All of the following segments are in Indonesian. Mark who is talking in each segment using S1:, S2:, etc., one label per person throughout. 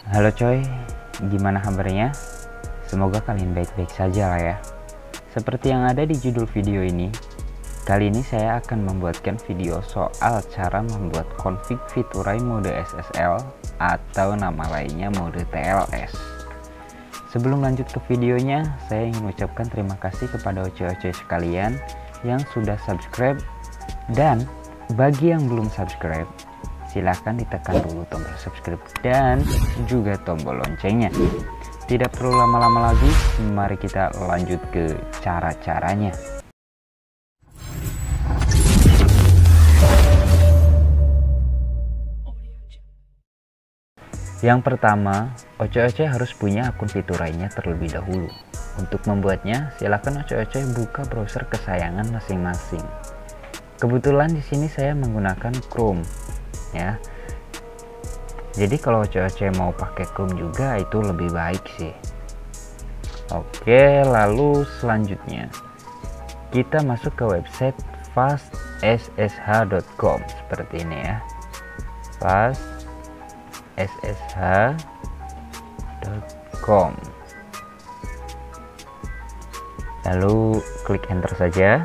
S1: Halo coy, gimana kabarnya? Semoga kalian baik-baik saja lah ya. Seperti yang ada di judul video ini, kali ini saya akan membuatkan video soal cara membuat config Fiturai mode SSL atau nama lainnya mode TLS. Sebelum lanjut ke videonya, saya ingin mengucapkan terima kasih kepada oce-oce sekalian yang sudah subscribe, dan bagi yang belum subscribe, silahkan ditekan dulu tombol subscribe dan juga tombol loncengnya. Tidak perlu lama-lama lagi, mari kita lanjut ke cara-caranya. Yang pertama, oce-oce harus punya akun Fiturainya terlebih dahulu. Untuk membuatnya, silahkan oce-oce buka browser kesayangan masing-masing. Kebetulan di sini saya menggunakan Chrome. Ya, jadi kalau oce-oce mau pakai Chrome juga itu lebih baik sih. Oke, lalu selanjutnya kita masuk ke website fastssh.com seperti ini ya, fastssh.com. Lalu klik enter saja,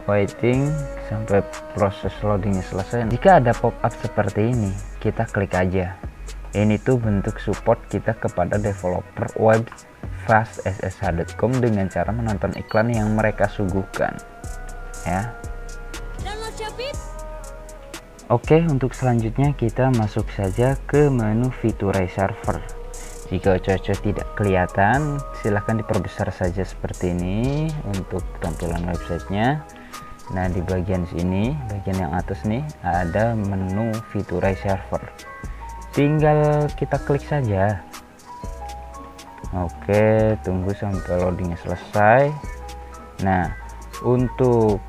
S1: waiting sampai proses loadingnya selesai. Jika ada pop-up seperti ini, kita klik aja. Ini tuh bentuk support kita kepada developer web fastssh.com dengan cara menonton iklan yang mereka suguhkan ya. Oke, untuk selanjutnya kita masuk saja ke menu Fiturai server. Jika oce-oce tidak kelihatan, silahkan diperbesar saja seperti ini untuk tampilan websitenya. Nah, di bagian sini, bagian yang atas nih, ada menu Fiturai server. Tinggal kita klik saja. Oke, tunggu sampai loadingnya selesai. Nah, untuk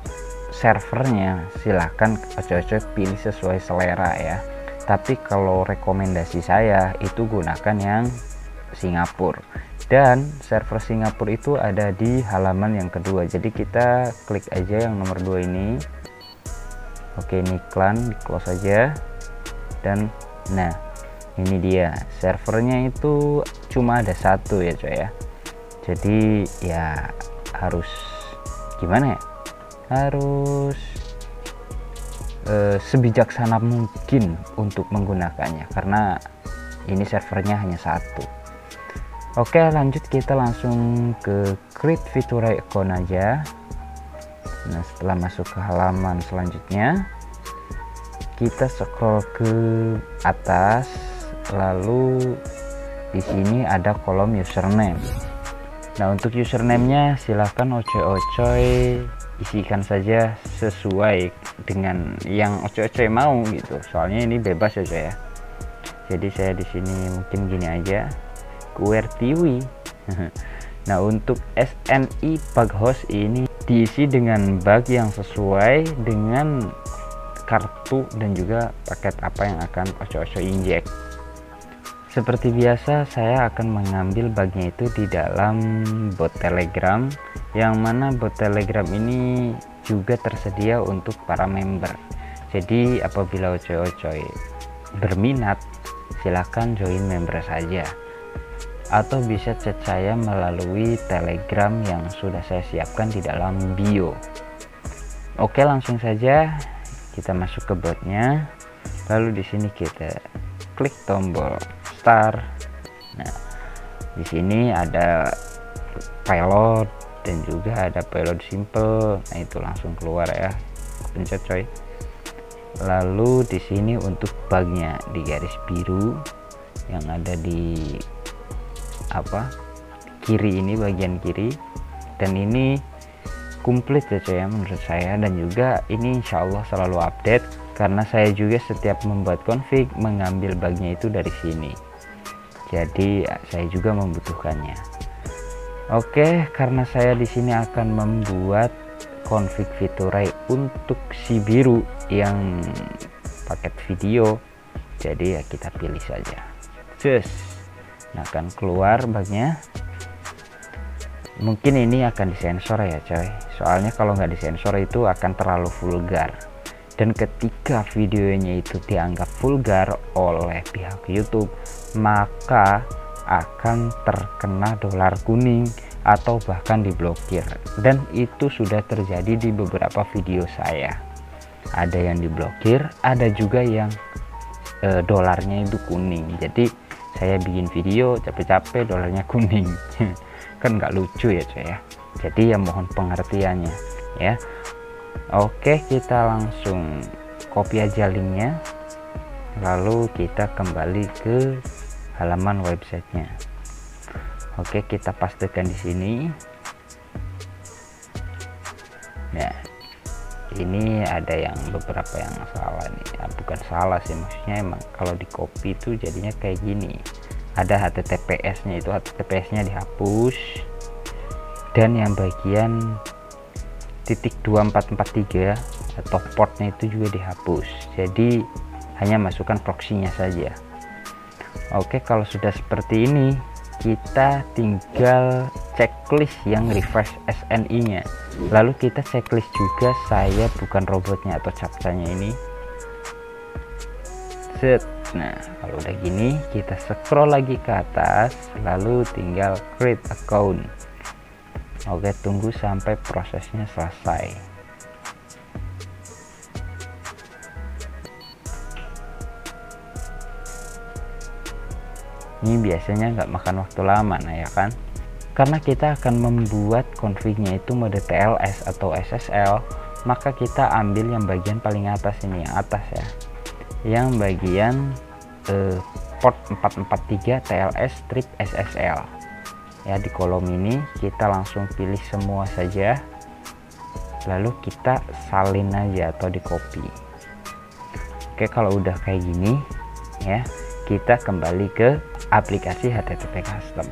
S1: servernya silahkan oce-oce pilih sesuai selera ya. Tapi kalau rekomendasi saya itu gunakan yang Singapura. Dan server Singapura itu ada di halaman yang kedua, jadi kita klik aja yang nomor 2 ini. Oke, ini iklan di close aja. Dan nah, ini dia servernya itu cuma ada satu ya coy ya. Jadi ya harus gimana ya, harus sebijaksana mungkin untuk menggunakannya, karena ini servernya hanya satu. Oke, lanjut kita langsung ke create Fiturai account aja. Nah, setelah masuk ke halaman selanjutnya, kita scroll ke atas, lalu di sini ada kolom username. Nah, untuk username-nya silahkan oce-oce isikan saja sesuai dengan yang oce-oce mau gitu. Soalnya ini bebas aja ya. Jadi saya di sini mungkin gini aja. QWERTY. Nah, untuk SNI bug host ini diisi dengan bug yang sesuai dengan kartu dan juga paket apa yang akan oce-oce injek. Seperti biasa, saya akan mengambil bugnya itu di dalam bot Telegram, yang mana bot Telegram ini juga tersedia untuk para member. Jadi apabila oce-oce berminat, silahkan join member saja, atau bisa chat saya melalui Telegram yang sudah saya siapkan di dalam bio. Oke, langsung saja kita masuk ke botnya. Lalu di sini kita klik tombol start. Nah, di sini ada payload dan juga ada payload simple. Nah, itu langsung keluar ya. Pencet coy. Lalu di sini untuk bugnya di garis biru yang ada di kiri ini, bagian kiri, dan ini komplit ya coy ya menurut saya. Dan juga ini insya Allah selalu update, karena saya juga setiap membuat config mengambil bugnya itu dari sini, jadi saya juga membutuhkannya. Oke, karena saya di sini akan membuat config Fiturai untuk si biru yang paket video, jadi ya kita pilih saja. Nah, akan keluar bugnya. Mungkin ini akan disensor ya coy, soalnya kalau nggak disensor itu akan terlalu vulgar. Dan ketika videonya itu dianggap vulgar oleh pihak YouTube, maka akan terkena dolar kuning atau bahkan diblokir. Dan itu sudah terjadi di beberapa video saya. Ada yang diblokir, ada juga yang dolarnya itu kuning. Jadi saya bikin video capek-capek dolarnya kuning. Kan nggak lucu ya coy ya. Jadi ya mohon pengertiannya ya. Oke, kita langsung copy aja linknya, lalu kita kembali ke halaman websitenya. Oke, kita pastekan di sini. Nah, ini ada yang beberapa yang salah nih. Ya, bukan salah sih, maksudnya emang kalau di copy itu jadinya kayak gini. Ada HTTPS-nya, itu HTTPS-nya dihapus, dan yang bagian .2443 atau portnya itu juga dihapus. Jadi hanya masukkan proxy-nya saja. Oke, kalau sudah seperti ini, kita tinggal checklist yang refresh SNI-nya. Lalu kita checklist juga saya bukan robotnya atau captcha-nya ini. Set. Nah, kalau udah gini, kita scroll lagi ke atas, lalu tinggal create account. Oke, tunggu sampai prosesnya selesai. Ini biasanya nggak makan waktu lama, nah ya kan? Karena kita akan membuat config-nya itu mode TLS atau SSL, maka kita ambil yang bagian paling atas ini, yang atas ya. Yang bagian port 443 TLS strip SSL. Ya, di kolom ini kita langsung pilih semua saja, lalu kita salin aja atau di copy. Oke, kalau udah kayak gini ya, kita kembali ke aplikasi HTTP Custom.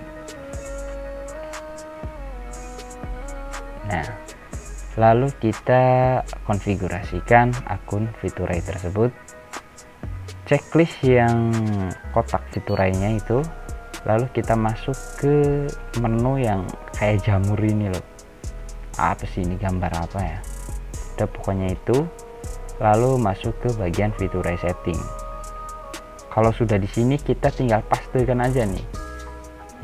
S1: Nah, lalu kita konfigurasikan akun Fiturai tersebut, checklist yang kotak Fiturainya itu. Lalu kita masuk ke menu yang kayak jamur ini loh. Apa sih ini, gambar apa ya? Udah pokoknya itu. Lalu masuk ke bagian Fiturai setting. Kalau sudah di sini kita tinggal pastekan aja nih.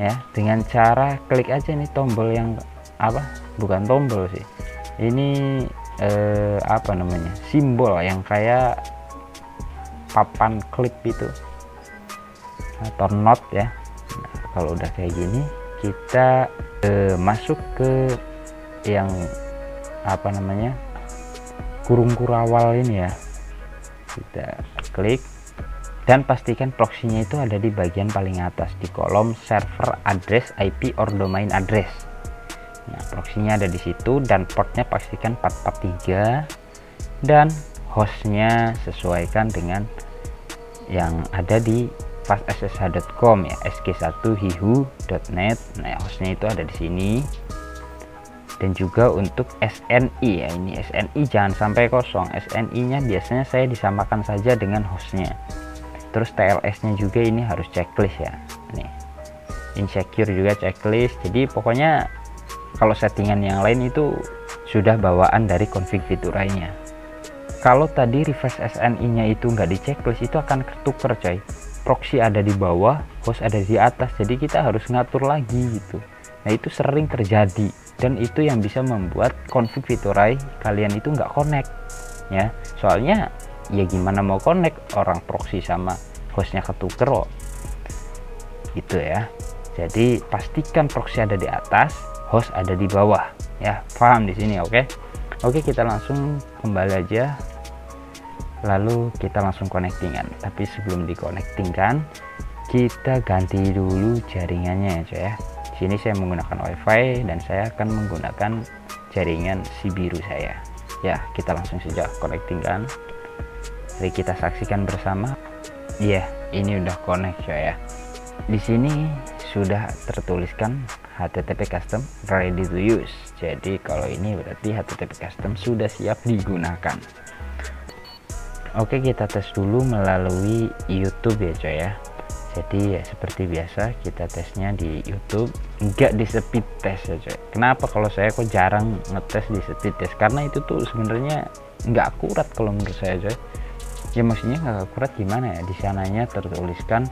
S1: Ya, dengan cara klik aja nih tombol yang apa? Bukan tombol sih. Ini apa namanya? Simbol yang kayak papan klip itu. Atau not ya. Kalau udah kayak gini, kita masuk ke yang apa namanya, kurung kurawal ini ya. Kita klik dan pastikan proxy-nya itu ada di bagian paling atas di kolom server address IP or domain address. Nah, proxy-nya ada di situ dan portnya pastikan 443 dan hostnya sesuaikan dengan yang ada di fastssh.com ya, sk1hihu.net. Nah, hostnya itu ada di sini. Dan juga untuk SNI ya, ini SNI jangan sampai kosong. SNI-nya biasanya saya disamakan saja dengan hostnya. Terus TLS-nya juga ini harus checklist ya. Nih, insecure juga checklist. Jadi pokoknya kalau settingan yang lain itu sudah bawaan dari config Fiturainya. Kalau tadi refresh SNI-nya itu nggak di checklist, itu akan ketuker coy. Proxy ada di bawah, host ada di atas, jadi kita harus ngatur lagi gitu. Nah, itu sering terjadi dan itu yang bisa membuat config Fiturai kalian itu nggak connect ya. Soalnya ya gimana mau connect, orang proxy sama hostnya ketuker kok gitu ya. Jadi pastikan proxy ada di atas, host ada di bawah ya. Paham di sini? Oke, kita langsung kembali aja. Lalu kita langsung connectingan, tapi sebelum di-connectingkan kita ganti dulu jaringannya ya coy ya. Sini saya menggunakan WiFi dan saya akan menggunakan jaringan si biru saya ya. Kita langsung saja connectingkan. Jadi kita saksikan bersama. Iya, ini udah connect coy ya. Di sini sudah tertuliskan HTTP Custom ready to use. Jadi kalau ini berarti HTTP Custom sudah siap digunakan. Oke, kita tes dulu melalui YouTube ya coy ya. Jadi ya seperti biasa kita tesnya di YouTube, nggak di speed test ya coy. Kenapa kalau saya kok jarang ngetes di speed test? Karena itu tuh sebenarnya nggak akurat kalau menurut saya coy. Ya maksudnya nggak akurat gimana ya, di sananya tertuliskan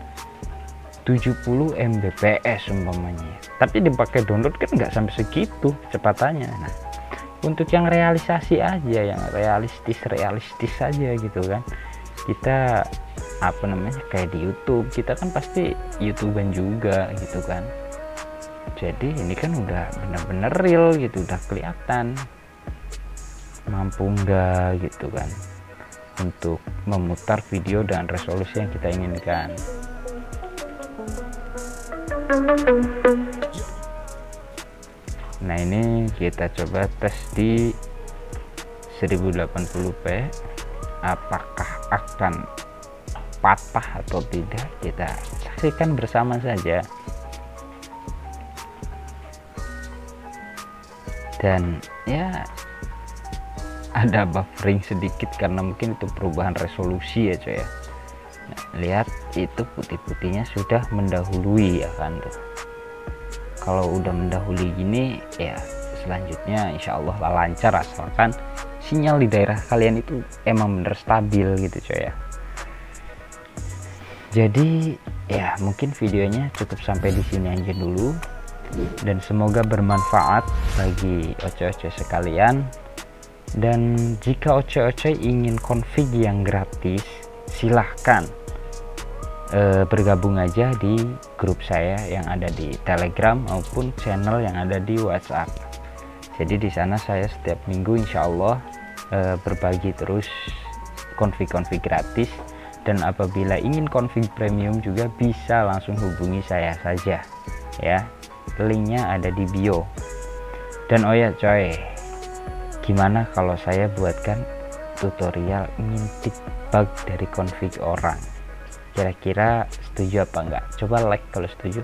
S1: 70 Mbps umpamanya, tapi dipakai download kan nggak sampai segitu kecepatannya. Nah untuk yang realisasi aja, yang realistis saja gitu kan, kita apa namanya kayak di YouTube, kita kan pasti YouTuber juga gitu kan. Jadi ini kan udah bener-bener real gitu, udah kelihatan mampu nggak gitu kan untuk memutar video dan resolusi yang kita inginkan. Nah ini kita coba tes di 1080p, apakah akan patah atau tidak, kita saksikan bersama saja. Dan ya ada buffering sedikit karena mungkin itu perubahan resolusi ya coy ya. Nah, lihat itu putih-putihnya sudah mendahului ya kan tuh. Kalau udah mendahului gini ya selanjutnya insya Allah lancar, asalkan sinyal di daerah kalian itu emang bener stabil gitu coy ya. Jadi ya mungkin videonya cukup sampai di sini aja dulu, dan semoga bermanfaat bagi oce-oce sekalian. Dan jika oce-oce ingin config yang gratis, silahkan bergabung aja di grup saya yang ada di Telegram maupun channel yang ada di WhatsApp. Jadi di sana saya setiap minggu insya Allah berbagi terus config-config gratis. Dan apabila ingin config premium juga bisa langsung hubungi saya saja ya, linknya ada di bio. Dan oh ya coy, gimana kalau saya buatkan tutorial ngintip bug dari config orang? Kira-kira setuju apa enggak? Coba like kalau setuju.